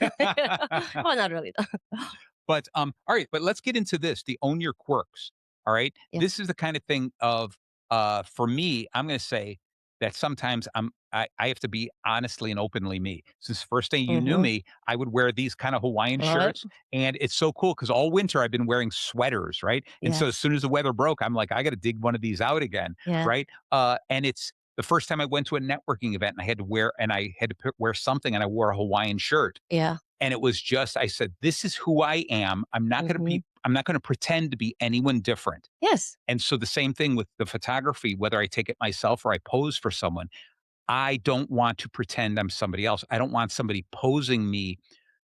Well, not really though. But, all right, but let's get into this, the own your quirks, all right? Yeah. This is the kind of thing of, for me, I'm gonna say that sometimes I have to be honestly and openly me. Since the first day you knew Mm-hmm. me, I would wear these kind of Hawaiian Love it. shirts, and it's so cool because all winter I've been wearing sweaters, right? And so as Yes. soon as the weather broke, I'm like, "I gotta dig one of these out again," Yeah. right? And it's the first time I went to a networking event and I had to wear something and I wore a Hawaiian shirt. Yeah. And it was just I said, "This is who I am. Mm-hmm. I'm not gonna pretend to be anyone different." Yes. And so the same thing with the photography, whether I take it myself or I pose for someone, I don't want to pretend I'm somebody else. I don't want somebody posing me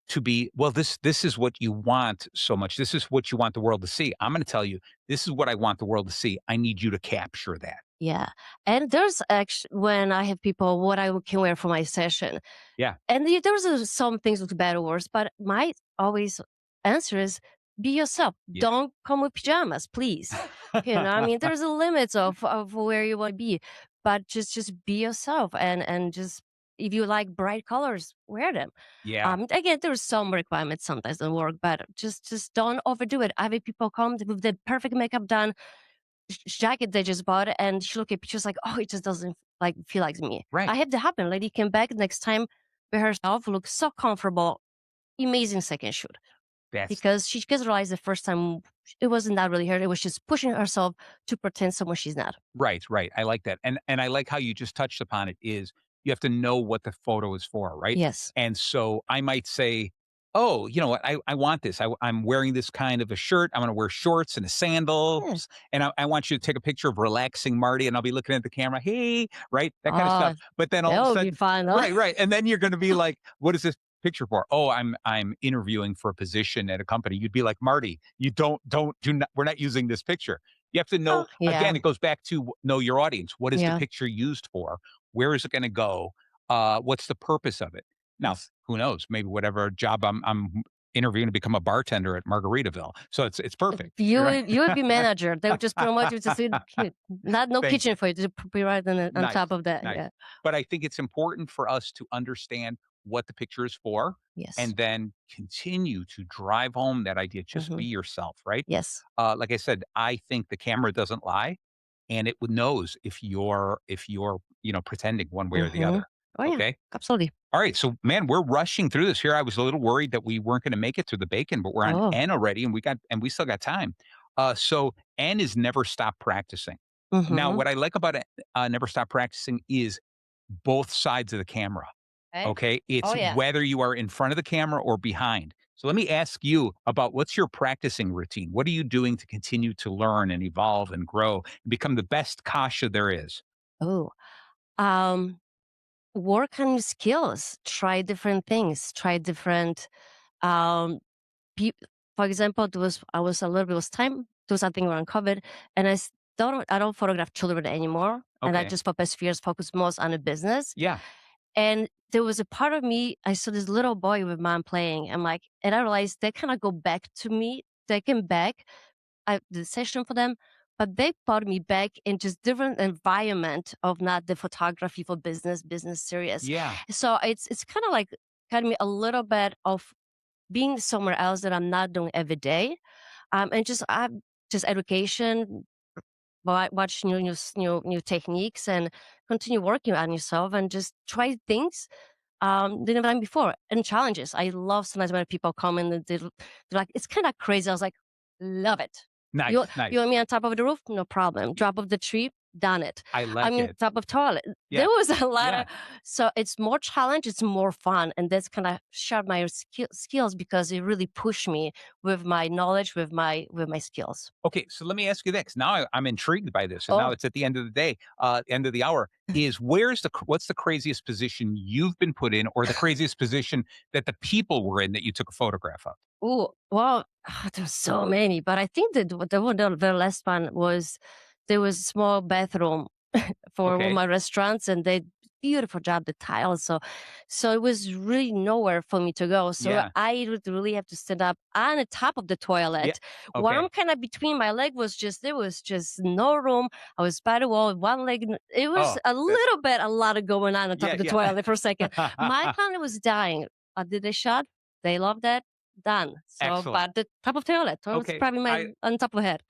to be, "Well, this is what you want so much. This is what you want the world to see." I'm gonna tell you, "This is what I want the world to see. I need you to capture that." Yeah. And there's actually when I have people what I can wear for my session. Yeah. And there's some things with better words, but my always answer is be yourself. Yeah. Don't come with pajamas, please. I mean, there's a limit of where you want to be, but just be yourself and just if you like bright colors, wear them. Yeah. Again, there's some requirements sometimes don't work, but just don't overdo it. I have people come with the perfect makeup done, jacket they just bought, and she look at pictures like, oh, it just doesn't like feel like me. I Right. had that happen. Lady came back next time by herself, looked so comfortable, amazing second shoot That's because she just realized the first time it wasn't that really her. It was just pushing herself to pretend someone she's not. right, right. I like that. And I like how you just touched upon it is you have to know what the photo is for, right? Yes. And so I might say, "Oh, you know what? I want this. I'm wearing this kind of a shirt. I'm going to wear shorts and a Yeah. sandals, and I want you to take a picture of relaxing Marty, and I'll be looking at the camera, hey, right, that kind of stuff. Oh, But then all that of a would be sudden, fun, though. right, right, and then you're going to be like, what is this picture for? Oh, I'm interviewing for a position at a company. You'd be like, Marty, you don't do not. We're not using this picture. You have to know. Oh, yeah. Again, it goes back to know your audience. What is the Yeah. picture used for? Where is it going to go? What's the purpose of it? Now, Yes. who knows? Maybe whatever job I'm interviewing to become a bartender at Margaritaville. So it's perfect, right? You would be manager. They would just promote you to see not no Thank kitchen you. for you to be right on top Nice, of that. nice. Yeah. But I think it's important for us to understand what the picture is for, Yes. and then continue to drive home that idea. Just be Mhm. yourself, right? Yes. Like I said, I think the camera doesn't lie, and it knows if you're pretending one way or the Mhm. other. Oh, yeah. Okay. Absolutely. All right. So, man, we're rushing through this here. I was a little worried that we weren't going to make it through the bacon, but we're on Oh. N already, and we still got time. So N is never stop practicing. Now, Mhm. what I like about it, never stop practicing is both sides of the camera. Okay. Okay. Oh, It's yeah. whether you are in front of the camera or behind. So let me ask you about what's your practicing routine? What are you doing to continue to learn and evolve and grow and become the best Kasha there is? Oh. Um, Work on skills, try different things, try different, um, peop for example, I was a little bit was time do something around COVID, and I don't photograph children anymore, and I Okay. just focus fears focus most on the business. Yeah. And there was a part of me, I saw this little boy with mom playing. And I realized they kind of go back to me. They came back. I did a session for them, but they brought me back in just different environment of not the photography for business serious. Yeah. So it's kind of like got me a little bit of being somewhere else that I'm not doing every day. And just education, watch new techniques and continue working on yourself and just try things than I've done before and challenges. I love sometimes when people come in and they're like, it's kind of crazy. I was like, love it. Nice. You want Nice. me on top of the roof? No problem. Y- Drop of the tree? Done it. I I like mean, it. top of toilet. Yeah. There was a lot Yeah. of, so it's more challenge. It's more fun. And that's kind of shot my skills because it really pushed me with my knowledge, with my skills. Okay, so let me ask you this. Now I'm intrigued by this, and now Oh, it's at the end of the day, end of the hour. Is what's the craziest position you've been put in, or the craziest position that the people were in that you took a photograph of? ooh, well, there's so many, but I think that the last one was there was a small bathroom for one of Okay, my restaurants, and they beautiful job the tiles. So it was really nowhere for me to go. So yeah, I would really have to stand up on the top of the yeah, toilet. Where I'm okay. kind of between my leg was just there was just no room. I was by the wall, one leg. It was Oh, that, a lot of going on top yeah, of the yeah. toilet for a second. My client was dying. I did a shot. They loved that. Done. So, Excellent. but the top of toilet, so it's Okay, probably my on top of head.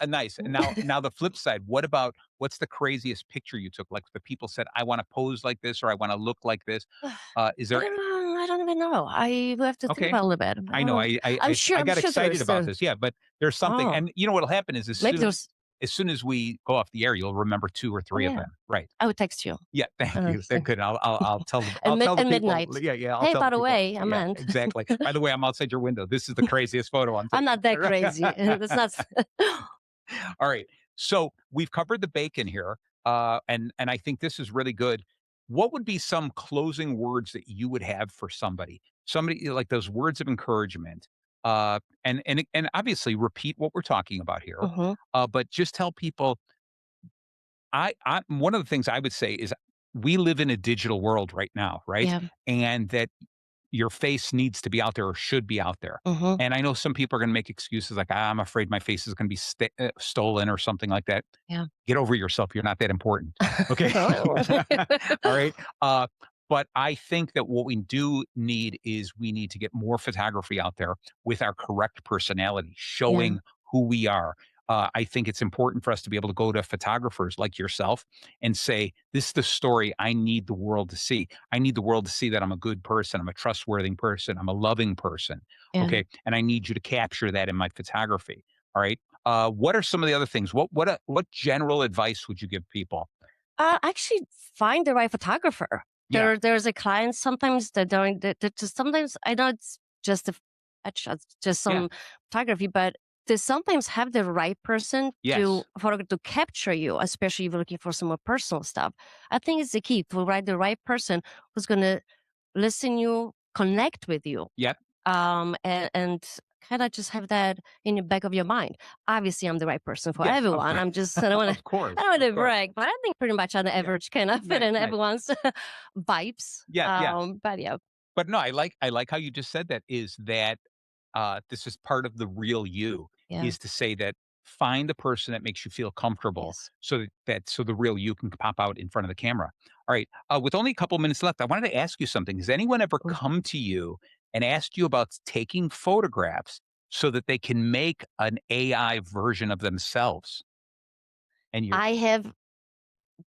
nice. And now the flip side. What's the craziest picture you took? Like the people said, I want to pose like this, or I want to look like this. Is I there? don't know. I don't even know. I will have to think Okay. about it a little bit. I know. I I'm got sure excited about there's this. Yeah, but there's something, oh, and you know what'll happen is maybe there's as soon as we go off the air, you'll remember two or oh three of yeah. them. Right. I would text you. Yeah. Thank you. They're good. I'll tell the At people. midnight. Yeah. Yeah. I'll Hey, tell by the the people. way, I Yeah. meant Exactly. By the way, I'm outside your window. This is the craziest photo I'm I'm taking. not that crazy. That's not All right. So we've covered the bacon here, and I think this is really good. What would be some closing words that you would have for somebody? Somebody like those words of encouragement, and obviously repeat what we're talking about here, Mhm. but just tell people. I one of the things I would say is we live in a digital world right now, right? Yeah. And that your face needs to be out there or should be out there. Mhm. And I know some people are going to make excuses like, I'm afraid my face is going to be stolen or something like that. Yeah. Get over yourself. You're not that important. Okay. Oh. All right. But I think that what we do need is we need to get more photography out there with our correct personality, Yeah. showing who we are. I think it's important for us to be able to go to photographers like yourself and say, this is the story I need the world to see. I need the world to see that I'm a good person. I'm a trustworthy person. I'm a loving person. Yeah. Okay. And I need you to capture that in my photography. All right. What are some of the other things? What general advice would you give people? Actually, find the right photographer. Yeah. There's a client sometimes that don't that just sometimes I know it's just it's just Yeah. some photography, but they sometimes have the right person to Yes. to capture you, especially if you're looking for some more personal stuff. I think it's the key to write the right person who's gonna listen you, connect with you, Yep. and kind of just have that in the back of your mind. Obviously, I'm the right person for Yes. Of everyone. course. I'm just I don't want to Of course. I don't want Of to course. brag, but I think pretty much on the Yeah. average kind of fit Nice. in Nice. everyone's vibes. Yeah. Yeah. But yeah, But no, I like how you just said that is that this is part of the real you yeah, is to say that find the person that makes you feel comfortable Yes. so the real you can pop out in front of the camera. All right. With only a couple minutes left, I wanted to ask you something. Has anyone ever Mm. come to you and asked you about taking photographs so that they can make an AI version of themselves? And you're I have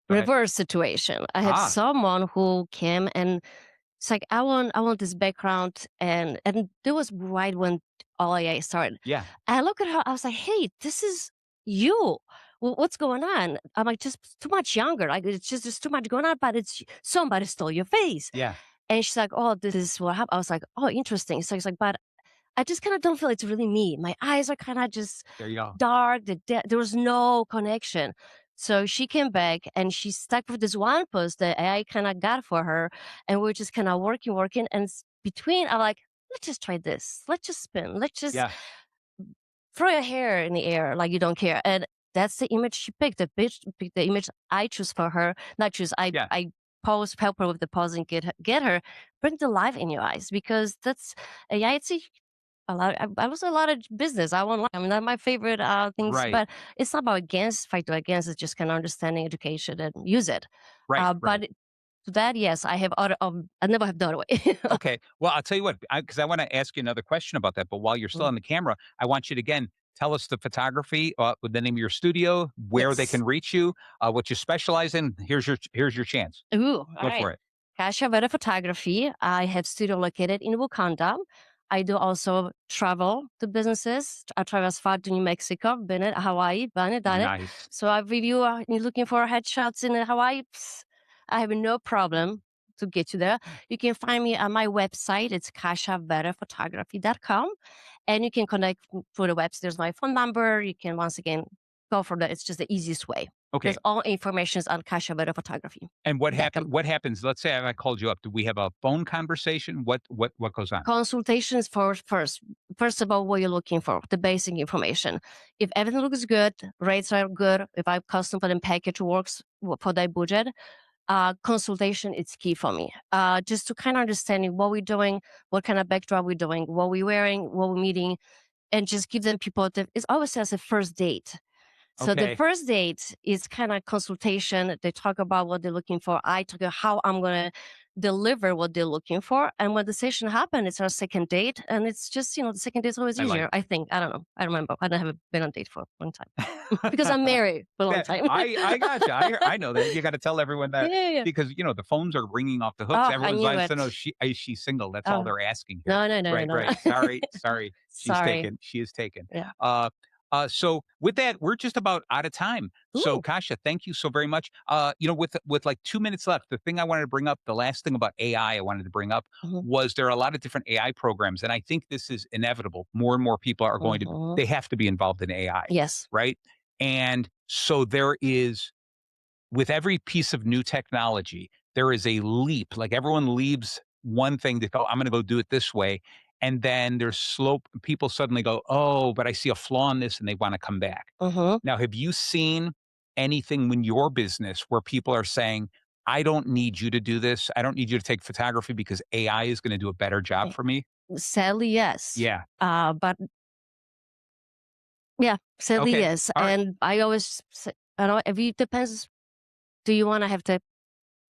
Go ahead. reverse situation. I have Ah, someone who came and it's like, I want this background, and there was right when all AI started. yeah, I look at her, I was like, "Hey, this is you. What's going on?" I'm like, "Just too much younger. Like it's just there's too much going on, but it's somebody stole your face." yeah. And she's like, "Oh, this is what happened." I was like, "Oh, interesting." So he's like, "But I just kind of don't feel it's really me. My eyes are kind of just There you go. dark. There was no connection." So she came back and she stuck with this one post that AI kind of got for her. And we're just kind of working. And between, I'm like, let's just try this. Let's just spin. Let's just Yeah, throw your hair in the air like you don't care. And that's the image she picked. Picked the image I choose for her. Not choose. yeah. I pose, help her with the pose and get her, bring the life in your eyes because that's AI. It's a lot. I was a lot of business. I won't lie. I mean, that's my favorite things. Right, But it's not about against, fight to against. It's just kind of understanding education and use it. right, right. But to that, yes, I have other. I never have done away. Okay. Well, I'll tell you what, because I want to ask you another question about that. But while you're still Mm. on the camera, I want you to again tell us the photography, with the name of your studio, where they Yes. can reach you, what you specialize in. Here's your chance. Ooh, all Go right. for it. Kasia Vetter Photography. I have studio located in Wakanda. I do also travel to businesses. I travel as far to New Mexico, been it, Hawaii, been it, done it. Nice. So I review, you're looking for headshots in Hawaii, I have no problem to get you there. You can find me on my website. It's kasiavetterphotography.com. And you can connect through the website. There's my phone number. You can once again go for that. It's just the easiest way. Okay. There's all information on Kasia Vetter Photography. And That com- what happens? Let's say I called you up. Do we have a phone conversation? What goes on? Consultations for first. First of all, what you're looking for, the basic information. If everything looks good, rates are good, if I custom for them package works for their budget, consultation is key for me. Just to kind of understanding what we're doing, what kind of backdrop we're doing, what we're wearing, what we're meeting, and just give them people. It's always as a first date. So the Okay. first date is kind of consultation. They talk about what they're looking for. I talk about how I'm going to deliver what they're looking for. And when the session happens, it's our second date. And it's just, the second date is always I like easier. I think. I don't know. I don't remember. I don't have been on a date for a long time because I'm married for a long That time. I gotcha. I know that. You gotta tell everyone Yeah, that yeah, yeah. because, the phones are ringing off the hooks. Oh, I Everyone's knew wants to know, it. is she single? That's all Oh, they're asking here. no, no, no, Right, no, right. no. Sorry, sorry. She's Sorry. taken. She is taken. Yeah. Uh, so with that, we're just about out of time. So Ooh. Kasha, thank you so very much. With like 2 minutes left, the thing I wanted to bring up, the last thing about AI I wanted to bring up Hmm. was there are a lot of different AI programs, and I think this is inevitable. More and more people are going to Hmm. they have to be involved in AI, Yes. right? And so there is with every piece of new technology, there is a leap. Like everyone leaves one thing to go, I'm going to go do it this way. And then there's slope. People suddenly go, oh, but I see a flaw in this and they want to come back. Hmm. Now, have you seen anything in your business where people are saying, I don't need you to do this. I don't need you to take photography because AI is going to do a better job for me? Sadly, yes. Yeah. But yeah, sadly, Okay. yes. All right. And I always say, if it depends, do you want to have the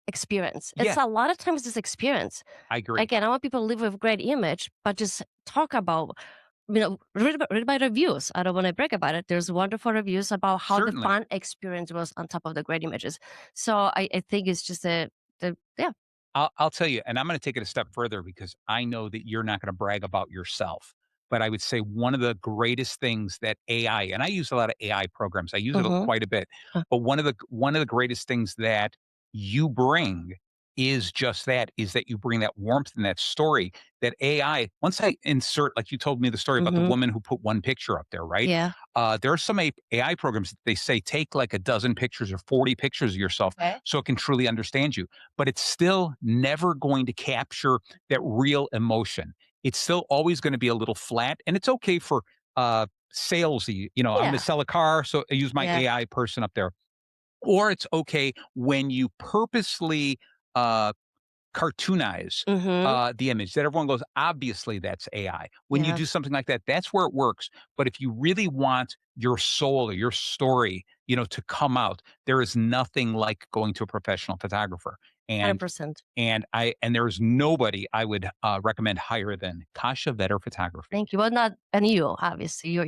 experience? It's Yeah, a lot of times this experience. I agree. Again, I want people to live with great image, but just talk about, read about reviews. I don't want to brag about it. There's wonderful reviews about how the Certainly. fun experience was on top of the great images. So I think it's just yeah. I'll tell you, and I'm gonna take it a step further because I know that you're not gonna brag about yourself. But I would say one of the greatest things that AI and I use a lot of AI programs, I use it Mm-hmm. quite a bit, but one of the greatest things that you bring is just that, is that you bring that warmth and that story that AI once I insert like you told me the story about the Mm-hmm. woman who put one picture up there, right? Yeah. There are some AI programs that they say take like a dozen pictures or 40 pictures of yourself Okay. so it can truly understand you, but it's still never going to capture that real emotion. It's still always going to be a little flat, and it's okay for salesy. I'm going to Yeah. sell a car, so I use my Yeah. AI person up there. Or it's okay when you purposely uh, cartoonize Mhm. the image that everyone goes, obviously that's AI. When you do Yes. something like that, that's where it works. But if you really want your soul or your story, to come out, there is nothing like going to a professional photographer. And 100%. and there is nobody I would recommend higher than Kasia Vetter Photography. Thank you. Well, not and you, obviously. You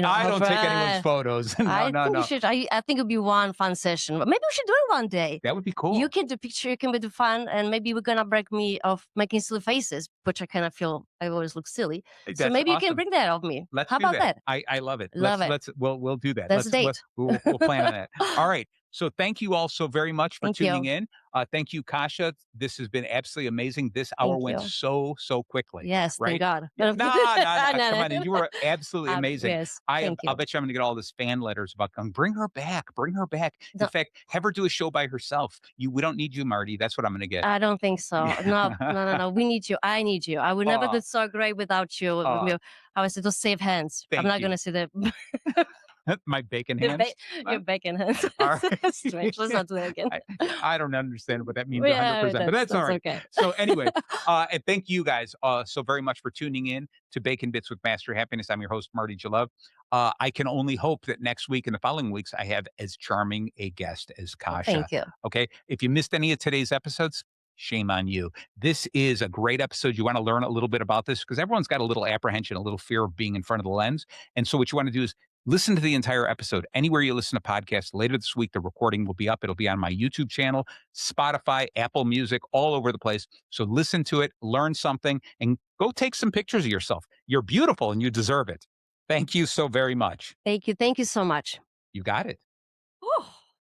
know, I don't take anyone's right. photos. No, I no, think you no. should. I think it'd be one fun session. Maybe we should do it one day. That would be You cool. can do picture, you can do fun, and maybe we're gonna break me of making silly faces, which I kind of feel I always look silly. So That's maybe you can awesome. bring that of me. Let's How do about that. that? I love it. Love it. We'll do that. That's a date. We'll plan on that. All right. So thank you all so very much for Thank tuning you. in. Thank you, Kasha. This has been absolutely amazing. This hour Thank went you. so quickly, Yes, thank right? God. Yeah. Nah, nah, nah. No, Come on, and no. you were absolutely amazing. Yes, thank I'll you. bet you I'm going to get all this fan letters about going. Bring her back. Bring her back. In No, fact, have her do a show by herself. We don't need you, Marty. That's what I'm going to get. I don't think so. No, Yeah. no, no, no. We need you. I need you. I would never Oh, do so great without you. oh, I was to save hands. I'm thank not you. gonna say the My bacon your, hands. your bacon hands. All That's strange. Let's right. not do that again. I I don't understand what that means Yeah, 100%, but that's all that's right. okay. So anyway, and thank you guys so very much for tuning in to Bacon Bits with Master Happiness. I'm your host, Marty Jalove. I can only hope that next week and the following weeks I have as charming a guest as Well, Kasha. thank you. Okay. If you missed any of today's episodes, shame on you. This is a great episode. You want to learn a little bit about this because everyone's got a little apprehension, a little fear of being in front of the lens. And so what you want to do is listen to the entire episode. Anywhere you listen to podcasts later this week, the recording will be up. It'll be on my YouTube channel, Spotify, Apple Music, all over the place. So listen to it, learn something, and go take some pictures of yourself. You're beautiful and you deserve it. Thank you so very much. Thank you. Thank you so much. You got it.